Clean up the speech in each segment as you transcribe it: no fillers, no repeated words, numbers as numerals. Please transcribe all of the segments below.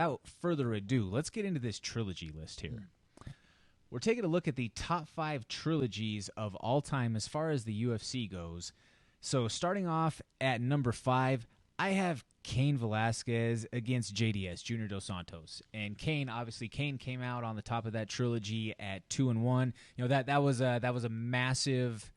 without further ado, let's get into this trilogy list here. We're taking a look at the top 5 trilogies of all time as far as the UFC goes. So starting off at number 5, I have Cain Velasquez against JDS, Junior Dos Santos. And Cain came out on the top of that trilogy at 2-1. You know, that was a massive,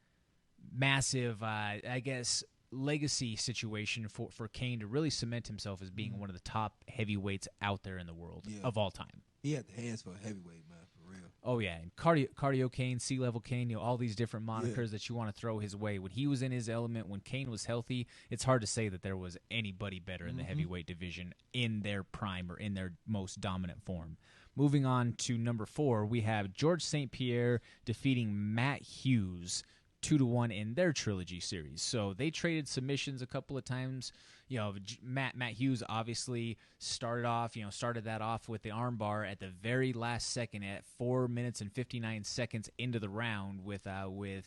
I guess, legacy situation for Cain to really cement himself as being one of the top heavyweights out there in the world of all time. He had the hands for a heavyweight, man, for real. Oh, yeah. And cardio Cain, C-level Cain, you know, all these different monikers that you want to throw his way. When he was in his element, when Cain was healthy, it's hard to say that there was anybody better in the heavyweight division in their prime or in their most dominant form. Moving on to number 4, we have George St. Pierre defeating Matt Hughes 2-1 in their trilogy series. So they traded submissions a couple of times. You know, Matt Hughes obviously started that off with the armbar at the very last second at 4 minutes and 59 seconds into the round with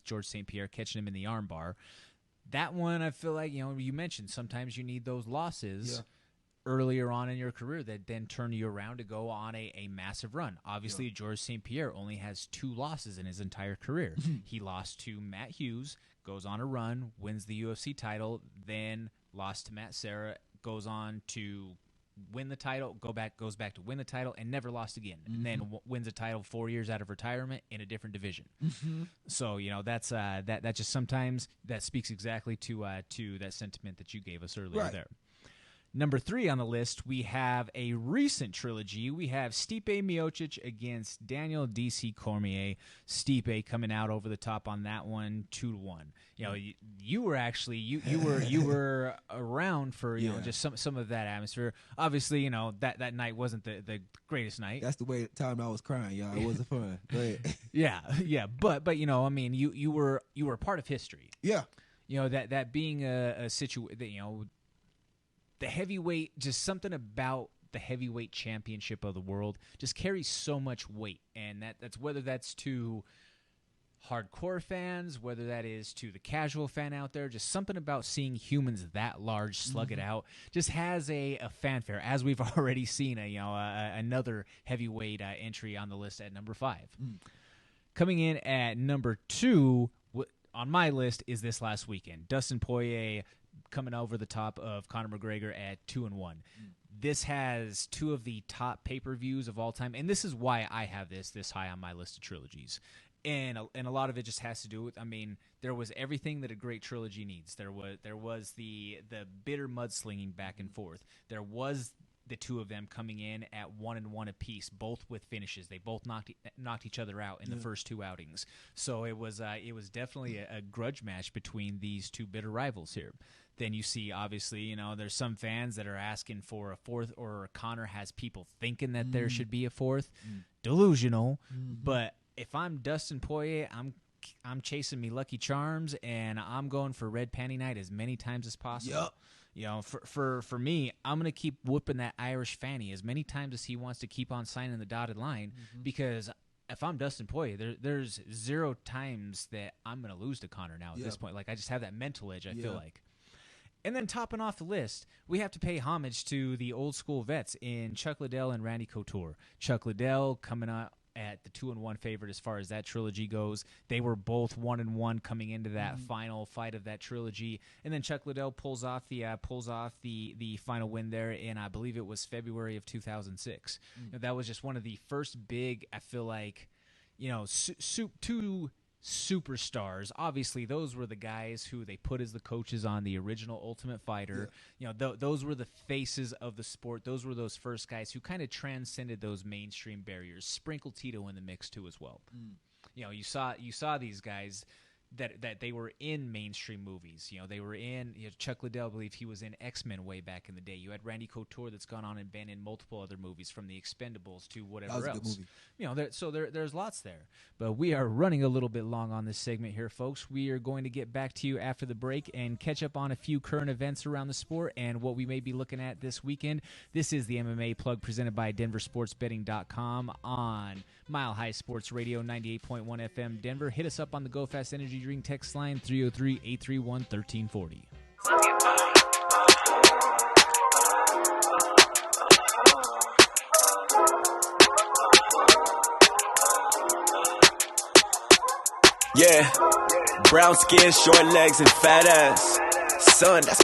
George St. Pierre catching him in the armbar. That one, I feel like, you know, you mentioned sometimes you need those losses earlier on in your career that then turn you around to go on a massive run. Obviously, George St. Pierre only has 2 losses in his entire career. He lost to Matt Hughes, goes on a run, wins the UFC title, then lost to Matt Serra, goes on to win the title, goes back to win the title, and never lost again. And then wins a title 4 years out of retirement in a different division. So, you know, that's that just sometimes that speaks exactly to that sentiment that you gave us earlier there. Number 3 on the list, we have a recent trilogy. We have Stipe Miocic against Daniel D.C. Cormier. Stipe coming out over the top on that one, 2-1. You know, you were actually you were around for just some of that atmosphere. Obviously, you know that night wasn't the greatest night. That's the way time I was crying, y'all. It wasn't fun. Go ahead. yeah, but you know, I mean, you were a part of history. Yeah, you know that being a situation, you know. The heavyweight, just something about the heavyweight championship of the world just carries so much weight. And that's whether that's to hardcore fans, whether that is to the casual fan out there, just something about seeing humans that large slug it out just has a fanfare, as we've already seen another heavyweight entry on the list at number 5. Coming in at number 2 on my list is this last weekend. Dustin Poirier coming over the top of Conor McGregor at 2-1. This has 2 of the top pay-per-views of all time, and this is why I have this high on my list of trilogies. And a lot of it just has to do with, I mean, there was everything that a great trilogy needs. There was the bitter mudslinging back and forth. There was the 2 of them coming in at 1-1 apiece, both with finishes. They both knocked each other out in the first 2 outings. So it was definitely a grudge match between these 2 bitter rivals here. Then you see, obviously, you know, there's some fans that are asking for a 4th, or Conor has people thinking that there should be a 4th. Delusional. But if I'm Dustin Poirier, I'm chasing me Lucky Charms, and I'm going for Red Panty Night as many times as possible. Yep. You know, for me, I'm going to keep whooping that Irish fanny as many times as he wants to keep on signing the dotted line, because if I'm Dustin Poirier, there's 0 times that I'm going to lose to Conor now at this point. Like, I just have that mental edge, I feel like. And then topping off the list, we have to pay homage to the old school vets in Chuck Liddell and Randy Couture. Chuck Liddell coming out at the 2-1 favorite as far as that trilogy goes. They were both 1-1 coming into that final fight of that trilogy, and then Chuck Liddell pulls off the final win there in, I believe it was February of 2006. You know, that was just one of the first big, I feel like, you know, 2 superstars. Obviously, those were the guys who they put as the coaches on the original Ultimate Fighter. You know, those were the faces of the sport. Those were those first guys who kind of transcended those mainstream barriers. Sprinkle Tito in the mix too as well. You know, you saw these guys that they were in mainstream movies. You know, they were in, you know, Chuck Liddell, I believe he was in X-Men way back in the day. You had Randy Couture that's gone on and been in multiple other movies, from The Expendables to whatever that was else. A good movie. You know, there's lots there. But we are running a little bit long on this segment here, folks. We are going to get back to you after the break and catch up on a few current events around the sport and what we may be looking at this weekend. This is the MMA Plug presented by DenverSportsBetting.com on Mile High Sports Radio 98.1 FM Denver. Hit us up on the Go Fast Energy Drink text line 303-831-1340. Yeah, brown skin, short legs, and fat ass. Son, that's